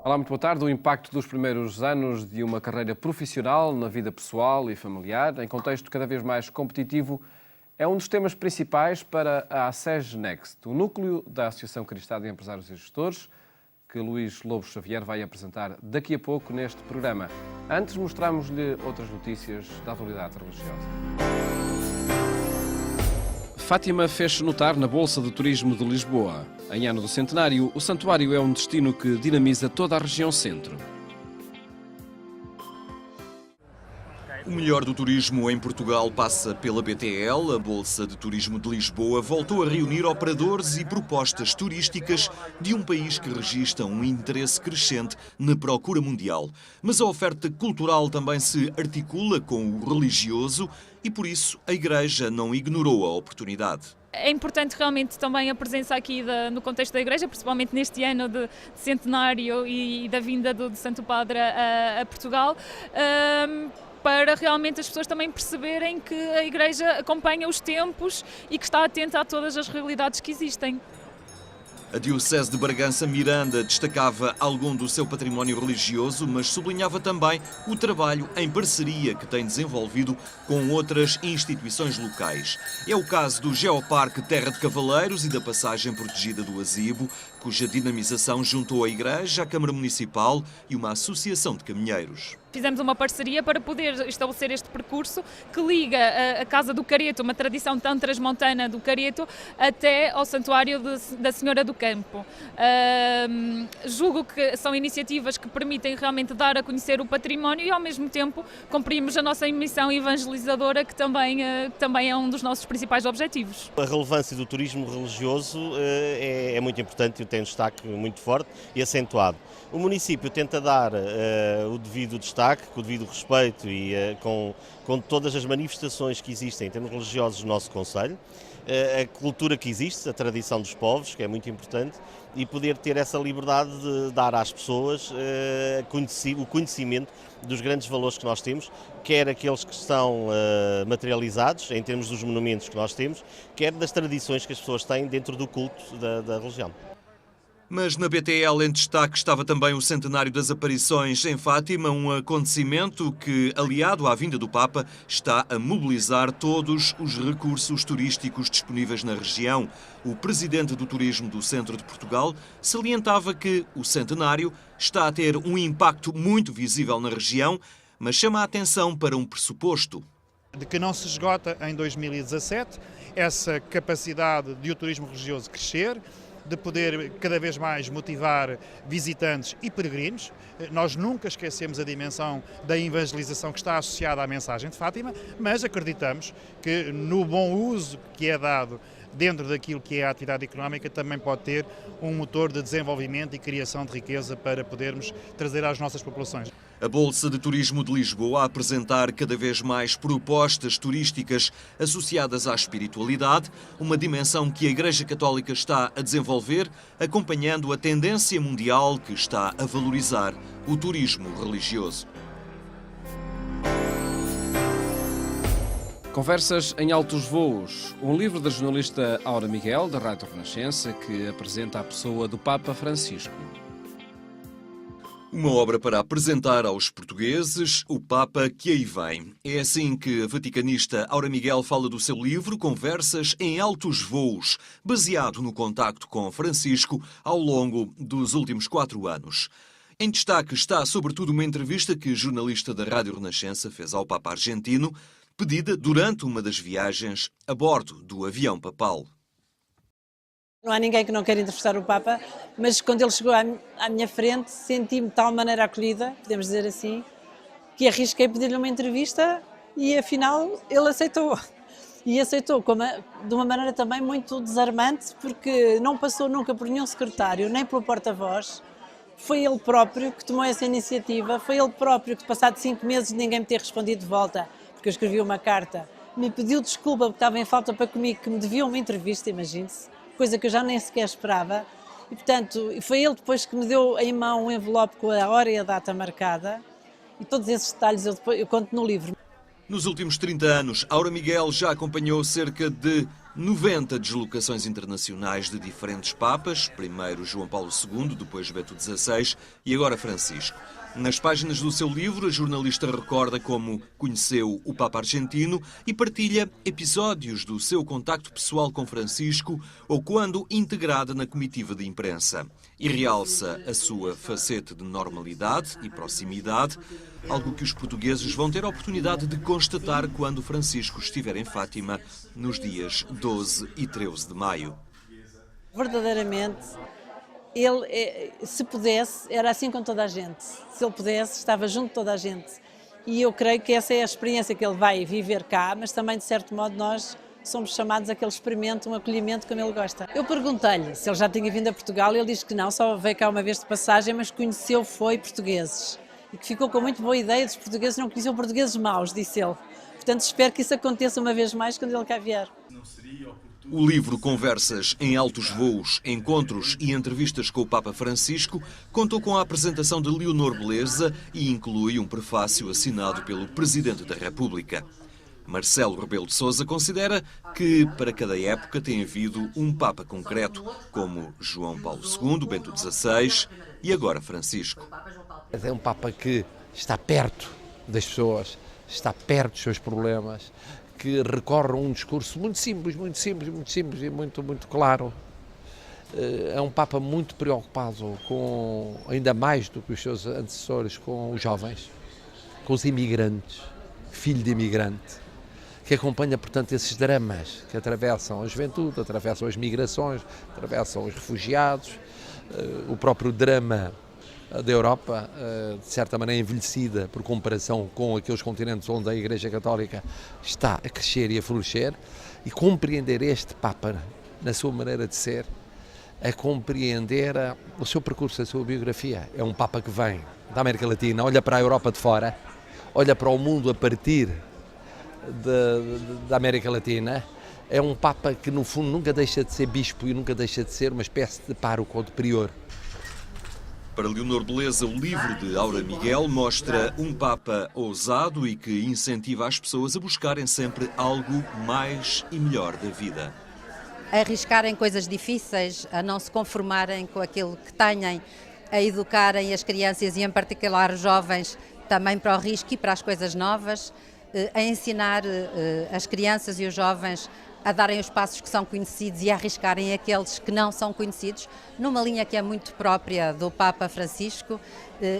Olá, muito boa tarde. O impacto dos primeiros anos de uma carreira profissional na vida pessoal e familiar, em contexto cada vez mais competitivo, é um dos temas principais para a ASEG Next, o núcleo da Associação Cristã de Empresários e Gestores, que Luís Lobos Xavier vai apresentar daqui a pouco neste programa. Antes, mostramos-lhe outras notícias da atualidade religiosa. Fátima fez-se notar na Bolsa de Turismo de Lisboa. Em ano do centenário, o santuário é um destino que dinamiza toda a região centro. O melhor do turismo em Portugal passa pela BTL. A Bolsa de Turismo de Lisboa voltou a reunir operadores e propostas turísticas de um país que registra um interesse crescente na procura mundial. Mas a oferta cultural também se articula com o religioso e, por isso, a Igreja não ignorou a oportunidade. É importante realmente também a presença aqui no contexto da Igreja, principalmente neste ano de centenário e da vinda do Santo Padre a Portugal, para realmente as pessoas também perceberem que a Igreja acompanha os tempos e que está atenta a todas as realidades que existem. A Diocese de Bragança Miranda destacava algum do seu património religioso, mas sublinhava também o trabalho em parceria que tem desenvolvido com outras instituições locais. É o caso do Geoparque Terra de Cavaleiros e da passagem protegida do Azibo, cuja dinamização juntou a Igreja, a Câmara Municipal e uma associação de caminheiros. Fizemos uma parceria para poder estabelecer este percurso que liga a Casa do Careto, uma tradição tão transmontana do Careto, até ao Santuário da Senhora do Campo. Julgo que são iniciativas que permitem realmente dar a conhecer o património e, ao mesmo tempo, cumprimos a nossa missão evangelizadora, que também é um dos nossos principais objetivos. A relevância do turismo religioso é muito importante e tem um destaque muito forte e acentuado. O município tenta dar o devido destaque, com o devido respeito e com todas as manifestações que existem em termos religiosos no nosso concelho, a cultura que existe, a tradição dos povos, que é muito importante, e poder ter essa liberdade de dar às pessoas o conhecimento dos grandes valores que nós temos, quer aqueles que estão materializados em termos dos monumentos que nós temos, quer das tradições que as pessoas têm dentro do culto da religião. Mas na BTL em destaque estava também o centenário das aparições em Fátima, um acontecimento que, aliado à vinda do Papa, está a mobilizar todos os recursos turísticos disponíveis na região. O presidente do Turismo do Centro de Portugal salientava que o centenário está a ter um impacto muito visível na região, mas chama a atenção para um pressuposto. De que não se esgota em 2017 essa capacidade de o turismo religioso crescer, de poder cada vez mais motivar visitantes e peregrinos. Nós nunca esquecemos a dimensão da evangelização que está associada à mensagem de Fátima, mas acreditamos que no bom uso que é dado dentro daquilo que é a atividade económica também pode ter um motor de desenvolvimento e criação de riqueza para podermos trazer às nossas populações. A Bolsa de Turismo de Lisboa a apresentar cada vez mais propostas turísticas associadas à espiritualidade, uma dimensão que a Igreja Católica está a desenvolver, acompanhando a tendência mundial que está a valorizar o turismo religioso. Conversas em altos voos, um livro da jornalista Aura Miguel, da Rádio Renascença, que apresenta a pessoa do Papa Francisco. Uma obra para apresentar aos portugueses o Papa que aí vem. É assim que a vaticanista Aura Miguel fala do seu livro Conversas em Altos Voos, baseado no contacto com Francisco ao longo dos últimos 4 anos. Em destaque está sobretudo uma entrevista que a jornalista da Rádio Renascença fez ao Papa argentino, pedida durante uma das viagens a bordo do avião papal. Não há ninguém que não queira entrevistar o Papa, mas quando ele chegou à minha frente, senti-me de tal maneira acolhida, podemos dizer assim, que arrisquei pedir-lhe uma entrevista e afinal ele aceitou. E aceitou de uma maneira também muito desarmante, porque não passou nunca por nenhum secretário, nem pelo porta-voz. Foi ele próprio que tomou essa iniciativa, foi ele próprio que, passado 5 meses, ninguém me ter respondido de volta, porque eu escrevi uma carta, me pediu desculpa porque estava em falta para comigo, que me devia uma entrevista, imagine-se, coisa que eu já nem sequer esperava. E, portanto, foi ele depois que me deu em mão um envelope com a hora e a data marcada, e todos esses detalhes eu conto no livro. Nos últimos 30 anos, Aura Miguel já acompanhou cerca de 90 deslocações internacionais de diferentes papas, primeiro João Paulo II, depois Bento XVI e agora Francisco. Nas páginas do seu livro, a jornalista recorda como conheceu o Papa argentino e partilha episódios do seu contacto pessoal com Francisco ou quando integrada na comitiva de imprensa. E realça a sua faceta de normalidade e proximidade, algo que os portugueses vão ter a oportunidade de constatar quando Francisco estiver em Fátima nos dias 12 e 13 de maio. Verdadeiramente, ele, se pudesse, era assim com toda a gente. Se ele pudesse, estava junto de toda a gente. E eu creio que essa é a experiência que ele vai viver cá, mas também, de certo modo, nós somos chamados a que ele experimente um acolhimento como ele gosta. Eu perguntei-lhe se ele já tinha vindo a Portugal e ele disse que não, só veio cá uma vez de passagem, mas conheceu, foi portugueses. E que ficou com muito boa ideia dos portugueses, não conheceu portugueses maus, disse ele. Portanto, espero que isso aconteça uma vez mais quando ele cá vier. O livro Conversas em Altos Voos, Encontros e Entrevistas com o Papa Francisco contou com a apresentação de Leonor Beleza e inclui um prefácio assinado pelo Presidente da República. Marcelo Rebelo de Sousa considera que, para cada época, tem havido um Papa concreto, como João Paulo II, Bento XVI e agora Francisco. É um Papa que está perto das pessoas, está perto dos seus problemas, que recorre a um discurso muito simples e muito claro. É um Papa muito preocupado com, ainda mais do que os seus antecessores, com os jovens, com os imigrantes, filho de imigrante, que acompanha, portanto, esses dramas que atravessam a juventude, atravessam as migrações, atravessam os refugiados, o próprio drama da Europa, de certa maneira envelhecida por comparação com aqueles continentes onde a Igreja Católica está a crescer e a florescer, e compreender este Papa na sua maneira de ser, a compreender o seu percurso, a sua biografia. É um Papa que vem da América Latina, olha para a Europa de fora, olha para o mundo a partir da América Latina. É um Papa que, no fundo, nunca deixa de ser bispo e nunca deixa de ser uma espécie de pároco ou de prior. Para Leonor Beleza, o livro de Aura Miguel mostra um Papa ousado e que incentiva as pessoas a buscarem sempre algo mais e melhor da vida. A arriscarem coisas difíceis, a não se conformarem com aquilo que têm, a educarem as crianças e, em particular, os jovens também para o risco e para as coisas novas, a ensinar as crianças e os jovens a darem os passos que são conhecidos e a arriscarem aqueles que não são conhecidos, numa linha que é muito própria do Papa Francisco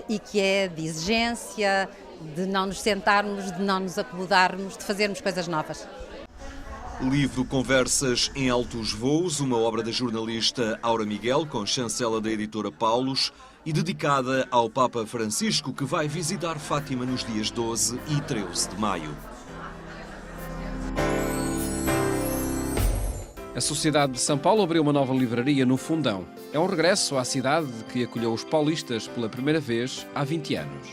e que é de exigência, de não nos sentarmos, de não nos acomodarmos, de fazermos coisas novas. Livro Conversas em Altos Voos, uma obra da jornalista Aura Miguel, com chancela da editora Paulus e dedicada ao Papa Francisco, que vai visitar Fátima nos dias 12 e 13 de maio. A Sociedade de São Paulo abriu uma nova livraria no Fundão. É um regresso à cidade que acolheu os paulistas pela primeira vez há 20 anos.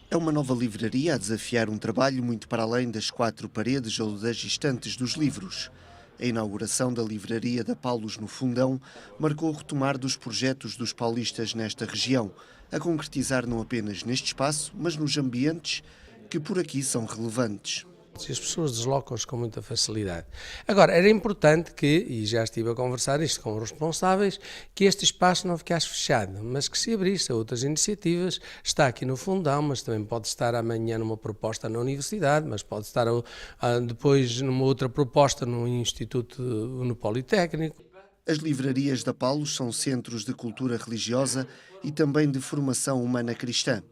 É uma nova livraria a desafiar um trabalho muito para além das quatro paredes ou das estantes dos livros. A inauguração da livraria da Paulus no Fundão marcou o retomar dos projetos dos paulistas nesta região, a concretizar não apenas neste espaço, mas nos ambientes que por aqui são relevantes. As pessoas deslocam-se com muita facilidade. Agora, era importante que, e já estive a conversar isto com os responsáveis, que este espaço não ficasse fechado, mas que se abrisse a outras iniciativas. Está aqui no Fundão, mas também pode estar amanhã numa proposta na Universidade, mas pode estar depois numa outra proposta no Instituto, no Politécnico. As livrarias da Paulus são centros de cultura religiosa e também de formação humana cristã.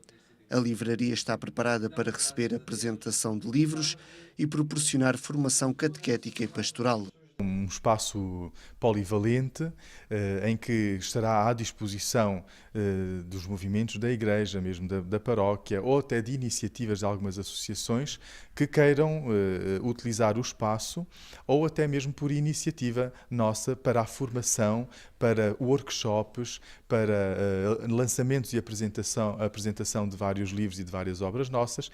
A livraria está preparada para receber a apresentação de livros e proporcionar formação catequética e pastoral. Um espaço polivalente em que estará à disposição dos movimentos da Igreja, mesmo da paróquia, ou até de iniciativas de algumas associações que queiram utilizar o espaço, ou até mesmo por iniciativa nossa para a formação, para workshops, para lançamentos e apresentação de vários livros e de várias obras nossas.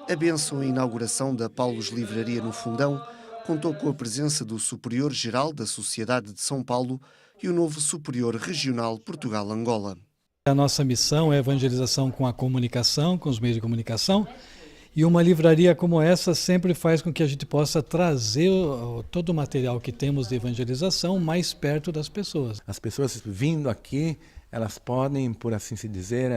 A bênção e inauguração da Paulus Livraria no Fundão contou com a presença do Superior-Geral da Sociedade de São Paulo e o novo Superior Regional Portugal-Angola. A nossa missão é a evangelização com a comunicação, com os meios de comunicação, E uma livraria como essa sempre faz com que a gente possa trazer todo o material que temos de evangelização mais perto das pessoas. As pessoas vindo aqui, elas podem, por assim se dizer,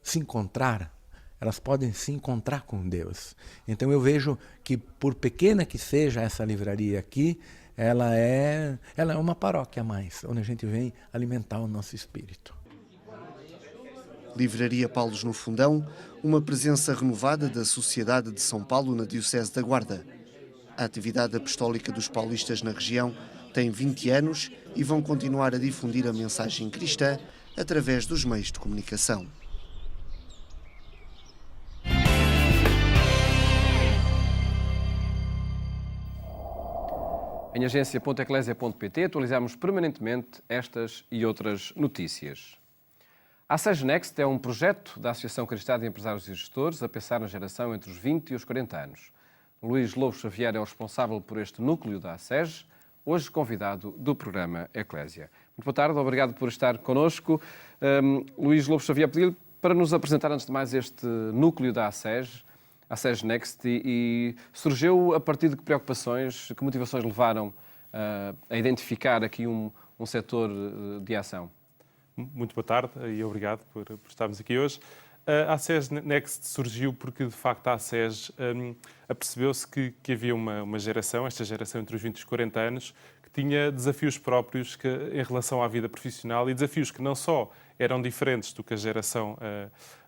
se encontrar. Elas podem se encontrar com Deus. Então eu vejo que, por pequena que seja essa livraria aqui, ela é uma paróquia a mais, onde a gente vem alimentar o nosso espírito. Livraria Paulos no Fundão, uma presença renovada da Sociedade de São Paulo na Diocese da Guarda. A atividade apostólica dos paulistas na região tem 20 anos e vão continuar a difundir a mensagem cristã através dos meios de comunicação. Em agência.eclesia.pt atualizamos permanentemente estas e outras notícias. A ASEG Next é um projeto da Associação Cristã de Empresários e Gestores a pensar na geração entre os 20 e os 40 anos. Luís Lobo Xavier é o responsável por este núcleo da ASEG, hoje convidado do programa Eclésia. Muito boa tarde, obrigado por estar connosco. Luís Lobo Xavier, pedi-lhe para nos apresentar antes de mais este núcleo da ASEG Next, e surgiu a partir de que preocupações, que motivações levaram a identificar aqui um setor de ação? Muito boa tarde e obrigado por estarmos aqui hoje. A ASEG Next surgiu porque, de facto, a ASEG apercebeu-se que havia uma geração, esta geração entre os 20 e os 40 anos, que tinha desafios próprios em relação à vida profissional, e desafios que não só eram diferentes do que a geração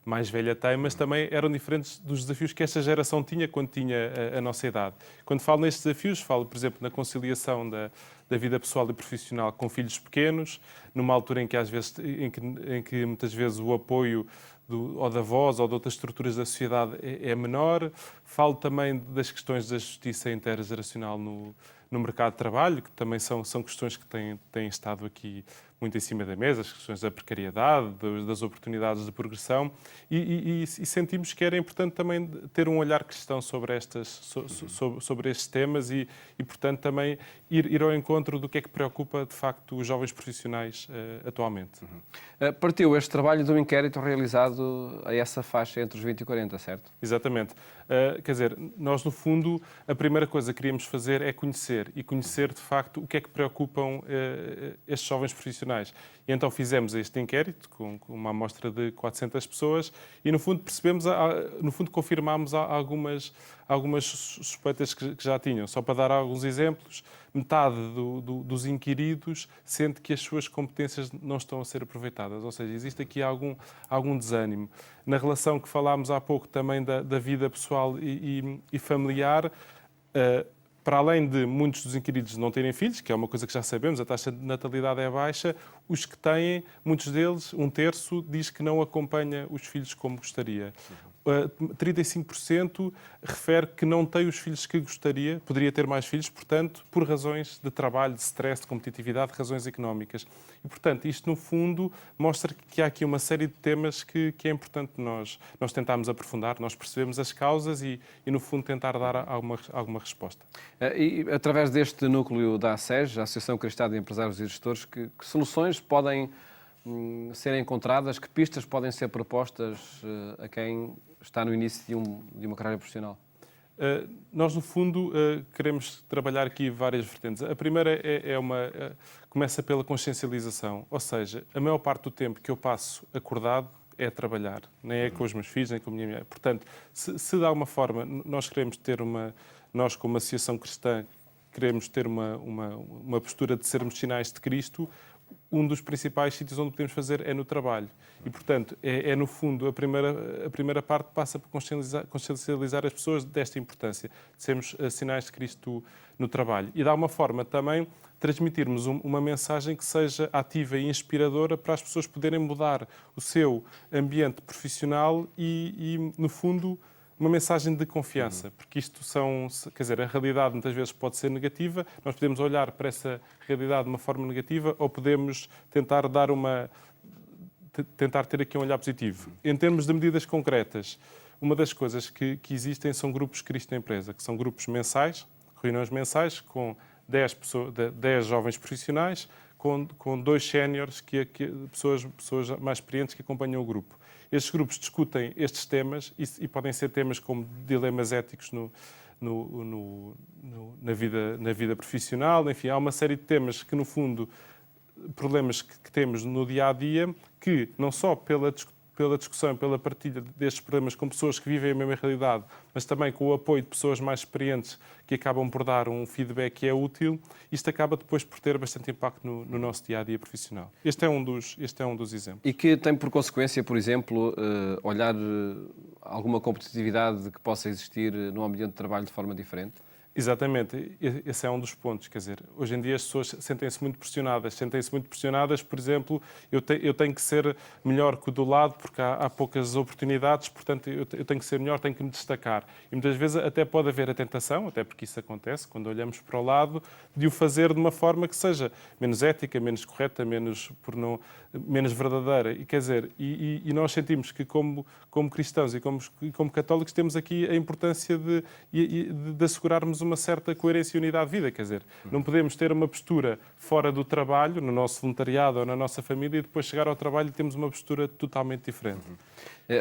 mais velha tem, mas também eram diferentes dos desafios que esta geração tinha quando tinha a nossa idade. Quando falo nestes desafios, falo, por exemplo, na conciliação da vida pessoal e profissional com filhos pequenos, numa altura em que, às vezes, em que muitas vezes o apoio ou da voz ou de outras estruturas da sociedade é menor. Falo também das questões da justiça intergeracional no mercado de trabalho, que também são questões que têm estado aqui muito em cima da mesa, as questões da precariedade, das oportunidades de progressão, e sentimos que era importante também ter um olhar cristão sobre estes temas e, portanto, também ir ao encontro do que é que preocupa, de facto, os jovens profissionais atualmente. Partiu este trabalho de um inquérito realizado a essa faixa entre os 20 e 40, certo? Exatamente. Quer dizer, nós, no fundo, a primeira coisa que queríamos fazer é conhecer, de facto, o que é que preocupam estes jovens profissionais. E então fizemos este inquérito com uma amostra de 400 pessoas e, no fundo, confirmámos algumas suspeitas que já tinham. Só para dar alguns exemplos, metade dos inquiridos sente que as suas competências não estão a ser aproveitadas. Ou seja, existe aqui algum desânimo. Na relação que falámos há pouco também da vida pessoal e familiar, para além de muitos dos inquiridos não terem filhos, que é uma coisa que já sabemos, a taxa de natalidade é baixa, os que têm, muitos deles, 1/3, diz que não acompanha os filhos como gostaria. 35% refere que não tem os filhos que gostaria, poderia ter mais filhos, portanto, por razões de trabalho, de stress, de competitividade, razões económicas. E, portanto, isto, no fundo, mostra que há aqui uma série de temas que é importante nós tentarmos aprofundar, nós percebemos as causas e, no fundo, tentar dar alguma resposta. E, através deste núcleo da ASEG, a Associação Cristã de Empresários e Gestores, que soluções podem ser encontradas, que pistas podem ser propostas a quem está no início de uma carreira profissional? Nós, no fundo, queremos trabalhar aqui várias vertentes. A primeira começa pela consciencialização, ou seja, a maior parte do tempo que eu passo acordado é a trabalhar, nem é com os meus filhos, nem com a minha mulher. Portanto, se de alguma forma nós queremos ter nós como associação cristã, queremos ter uma postura de sermos sinais de Cristo, um dos principais sítios onde podemos fazer é no trabalho. E, portanto, no fundo, a primeira parte passa por consciencializar as pessoas desta importância, de sermos sinais de Cristo no trabalho. E, de alguma forma, também transmitirmos uma mensagem que seja ativa e inspiradora para as pessoas poderem mudar o seu ambiente profissional e no fundo, uma mensagem de confiança, porque isto quer dizer, a realidade muitas vezes pode ser negativa, nós podemos olhar para essa realidade de uma forma negativa ou podemos tentar ter aqui um olhar positivo. Em termos de medidas concretas, uma das coisas que existem são grupos Cristo na empresa, que são grupos mensais, reuniões mensais com 10 jovens profissionais, com 2 séniores, pessoas mais experientes que acompanham o grupo. estes grupos discutem estes temas e podem ser temas como dilemas éticos na vida profissional, enfim, há uma série de temas que, no fundo, problemas que temos no dia-a-dia, que não só pela discussão, pela partilha destes problemas com pessoas que vivem a mesma realidade, mas também com o apoio de pessoas mais experientes que acabam por dar um feedback que é útil, isto acaba depois por ter bastante impacto no nosso dia-a-dia profissional. Este é um dos exemplos. E que tem por consequência, por exemplo, olhar alguma competitividade que possa existir no ambiente de trabalho de forma diferente? Exatamente, esse é um dos pontos. Quer dizer, hoje em dia as pessoas sentem-se muito pressionadas, por exemplo, eu tenho que ser melhor que o do lado porque há poucas oportunidades, portanto eu tenho que ser melhor, tenho que me destacar. E muitas vezes até pode haver a tentação, até porque isso acontece, quando olhamos para o lado, de o fazer de uma forma que seja menos ética, menos correta, menos verdadeira. E quer dizer, e nós sentimos que como cristãos e como católicos temos aqui a importância de assegurarmos uma certa coerência e unidade de vida, quer dizer, não podemos ter uma postura fora do trabalho, no nosso voluntariado ou na nossa família, e depois chegar ao trabalho e temos uma postura totalmente diferente.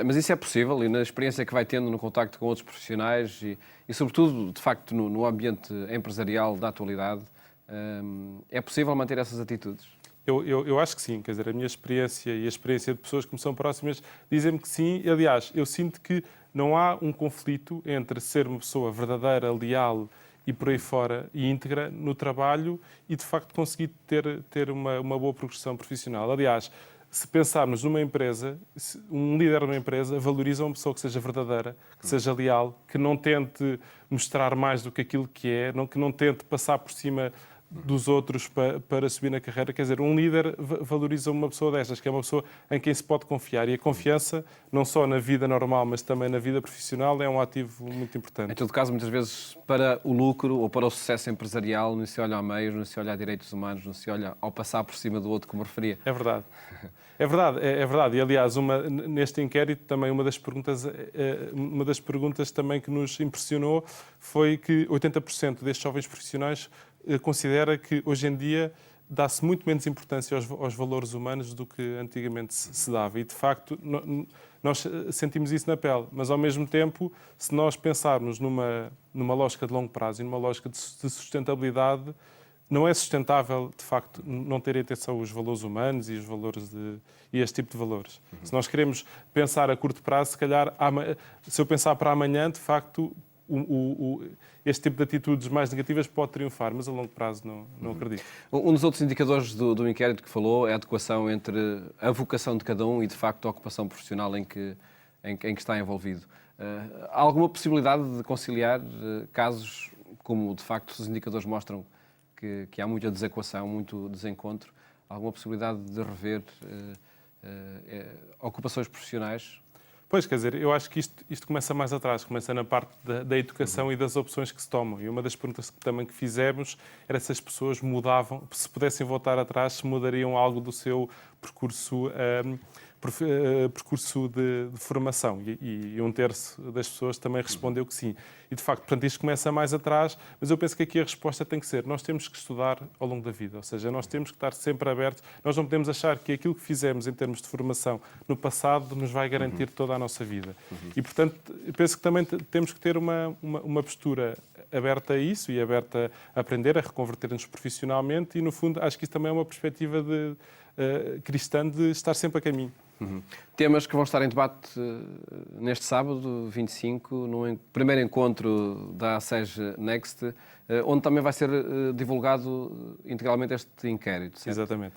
Mas isso é possível, e na experiência que vai tendo no contacto com outros profissionais e sobretudo, de facto, no ambiente empresarial da atualidade, é possível manter essas atitudes? Eu acho que sim, quer dizer, a minha experiência e a experiência de pessoas que me são próximas dizem-me que sim. Aliás, eu sinto que não há um conflito entre ser uma pessoa verdadeira, leal e por aí fora, e íntegra no trabalho e, de facto, conseguir ter uma boa progressão profissional. Aliás, se pensarmos numa empresa, um líder de uma empresa valoriza uma pessoa que seja verdadeira, que seja leal, que não tente mostrar mais do que aquilo que é, que não tente passar por cima dos outros para subir na carreira. Quer dizer, um líder valoriza uma pessoa destas, que é uma pessoa em quem se pode confiar. E a confiança, não só na vida normal, mas também na vida profissional, é um ativo muito importante. Em todo caso, muitas vezes, para o lucro ou para o sucesso empresarial, não se olha a meios, não se olha a direitos humanos, não se olha ao passar por cima do outro, como referia. É verdade. É verdade. E, aliás, neste inquérito, também uma das perguntas também que nos impressionou foi que 80% destes jovens profissionais considera que hoje em dia dá-se muito menos importância aos valores humanos do que antigamente se dava. E, de facto, nós sentimos isso na pele. Mas, ao mesmo tempo, se nós pensarmos numa lógica de longo prazo e numa lógica de sustentabilidade, não é sustentável, de facto, não ter em atenção os valores humanos e os valores e este tipo de valores. Se nós queremos pensar a curto prazo, se calhar, se eu pensar para amanhã, de facto, este tipo de atitudes mais negativas pode triunfar, mas a longo prazo não acredito. Um dos outros indicadores do inquérito que falou é a adequação entre a vocação de cada um e, de facto, a ocupação profissional em que está envolvido. Há alguma possibilidade de conciliar casos como, de facto, os indicadores mostram que há muita desadequação, muito desencontro? Há alguma possibilidade de rever ocupações profissionais? Pois, quer dizer, eu acho que isto começa mais atrás, começa na parte da educação e das opções que se tomam. E uma das perguntas também que fizemos era se as pessoas mudavam, se pudessem voltar atrás, se mudariam algo do seu percurso de formação. E um terço das pessoas também respondeu que sim. E, de facto, portanto, isto começa mais atrás, mas eu penso que aqui a resposta tem que ser: nós temos que estudar ao longo da vida, ou seja, nós temos que estar sempre abertos, nós não podemos achar que aquilo que fizemos em termos de formação no passado nos vai garantir toda a nossa vida. E, portanto, eu penso que também temos que ter uma postura aberta a isso e aberta a aprender, a reconverter-nos profissionalmente e, no fundo, acho que isso também é uma perspectiva cristã de estar sempre a caminho. Temas que vão estar em debate neste sábado, 25, no primeiro encontro da ASES Next, onde também vai ser divulgado integralmente este inquérito. Certo? Exatamente.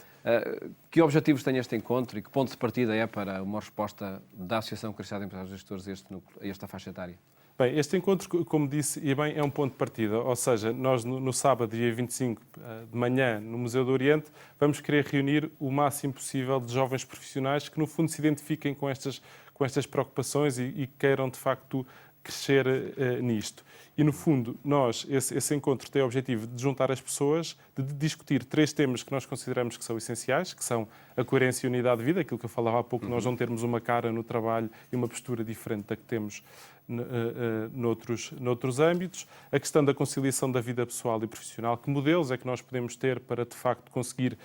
Que objetivos tem este encontro e que ponto de partida é para uma resposta da Associação Cristã de Empresários e Gestores a esta faixa etária? Bem, este encontro, como disse, e bem, é um ponto de partida. Ou seja, nós no sábado, dia 25 de manhã, no Museu do Oriente, vamos querer reunir o máximo possível de jovens profissionais que, no fundo, se identifiquem com estas preocupações e queiram, de facto, crescer nisto. E, no fundo, esse encontro tem o objetivo de juntar as pessoas, de discutir 3 temas que nós consideramos que são essenciais, que são a coerência e unidade de vida, aquilo que eu falava há pouco, nós não termos uma cara no trabalho e uma postura diferente da que temos noutros âmbitos. A questão da conciliação da vida pessoal e profissional. Que modelos é que nós podemos ter para, de facto, conseguir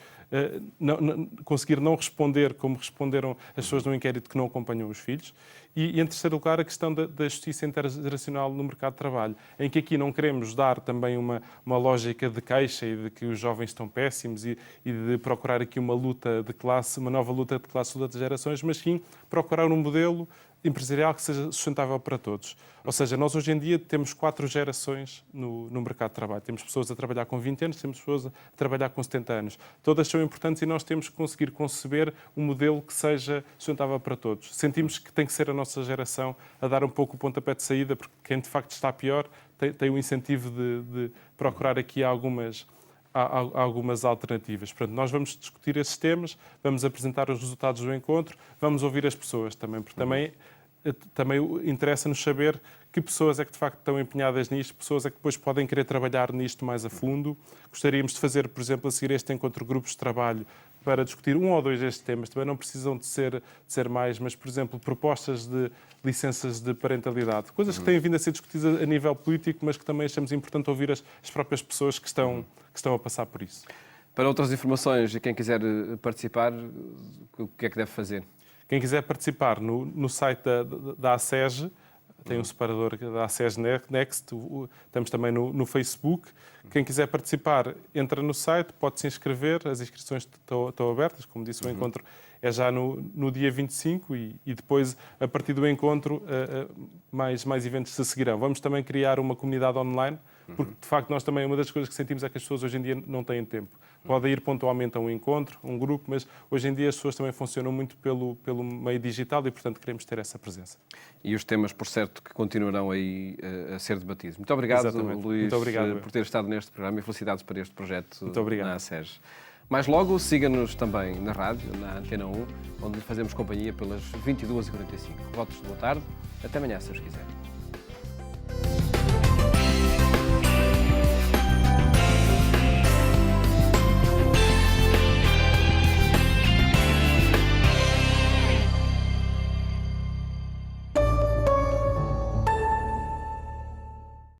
não responder como responderam as pessoas no inquérito que não acompanham os filhos. E, em terceiro lugar, a questão da justiça intergeracional no mercado de trabalho, em que aqui não queremos dar também uma lógica de queixa e de que os jovens estão péssimos e de procurar aqui uma luta de classe, uma nova luta de classe das gerações, mas sim procurar um modelo empresarial que seja sustentável para todos. Ou seja, nós hoje em dia temos 4 gerações no mercado de trabalho. Temos pessoas a trabalhar com 20 anos, temos pessoas a trabalhar com 70 anos. Todas são importantes e nós temos que conseguir conceber um modelo que seja sustentável para todos. Sentimos que tem que ser a nossa geração a dar um pouco o pontapé de saída, porque quem de facto está pior tem o incentivo de procurar aqui algumas alternativas. Portanto, nós vamos discutir esses temas, vamos apresentar os resultados do encontro, vamos ouvir as pessoas também, porque também interessa-nos saber que pessoas é que de facto estão empenhadas nisto, pessoas é que depois podem querer trabalhar nisto mais a fundo. Gostaríamos de fazer, por exemplo, a seguir este encontro, grupos de trabalho para discutir 1 ou 2 destes temas. Também não precisam de ser mais, mas, por exemplo, propostas de licenças de parentalidade. Coisas que têm vindo a ser discutidas a nível político, mas que também achamos importante ouvir as próprias pessoas que estão a passar por isso. Para outras informações e quem quiser participar, o que é que deve fazer? Quem quiser participar no site da ACEG, tem um separador da ACEG Next, estamos também no Facebook. Quem quiser participar, entra no site, pode se inscrever, as inscrições estão abertas, como disse, o encontro é já no dia 25 e depois, a partir do encontro, mais eventos se seguirão. Vamos também criar uma comunidade online, porque de facto nós também, uma das coisas que sentimos é que as pessoas hoje em dia não têm tempo. Podem ir pontualmente a um encontro, um grupo, mas hoje em dia as pessoas também funcionam muito pelo meio digital e, portanto, queremos ter essa presença. E os temas, por certo, que continuarão aí a ser debatidos. Muito obrigado, Exatamente. Luís, Muito obrigado, por ter estado neste programa e felicidades para este projeto na ACEG. Mais logo, siga-nos também na rádio, na Antena 1, onde fazemos companhia pelas 22h45. Votos de boa tarde. Até amanhã, se os quiser.